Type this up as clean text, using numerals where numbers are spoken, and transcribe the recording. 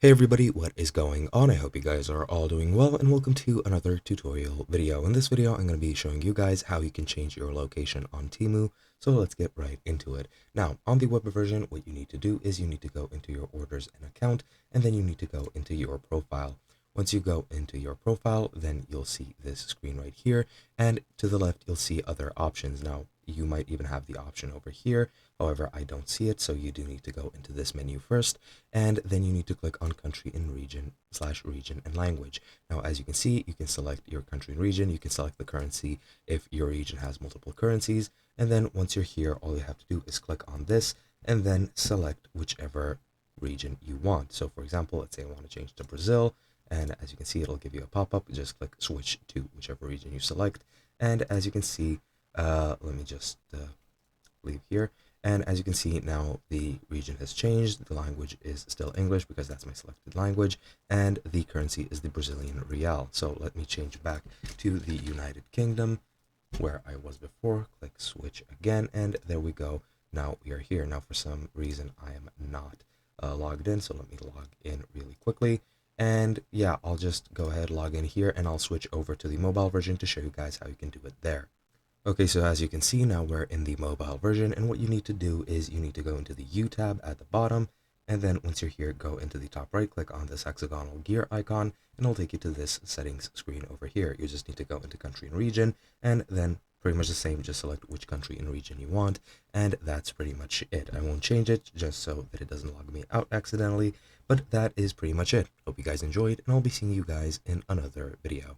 Hey everybody, what is going on? I hope you guys are all doing well and welcome to another tutorial video. In this video, I'm going to be showing you guys how you can change your location on Temu. So let's get right into it. Now, on the web version, what you need to do is you need to go into your orders and account, and then you need to go into your profile. Once you go into your profile, then you'll see this screen right here, and to the left, you'll see other options. Now, you might even have the option over here. However, I don't see it, so you do need to go into this menu first, and then you need to click on country and region/region and language. Now, as you can see, you can select your country and region. You can select the currency if your region has multiple currencies. And then once you're here, all you have to do is click on this and then select whichever region you want. So for example, let's say I want to change to Brazil. And as you can see, it'll give you a pop-up. Just click switch to whichever region you select. And as you can see, let me just leave here. And as you can see now, the region has changed. The language is still English because that's my selected language. And the currency is the Brazilian real. So let me change back to the United Kingdom where I was before. Click switch again. And there we go. Now we are here. Now for some reason, I am not logged in. So let me log in really quickly. And yeah, I'll just go ahead, log in here, and I'll switch over to the mobile version to show you guys how you can do it there. Okay, so as you can see, now we're in the mobile version, and what you need to do is you need to go into the U tab at the bottom, and then once you're here, go into the top right, click on this hexagonal gear icon, and it'll take you to this settings screen over here. You just need to go into country and region, and then pretty much the same, just select which country and region you want, and that's pretty much it. I won't change it just so that it doesn't log me out accidentally, but that is pretty much it. Hope you guys enjoyed, and I'll be seeing you guys in another video.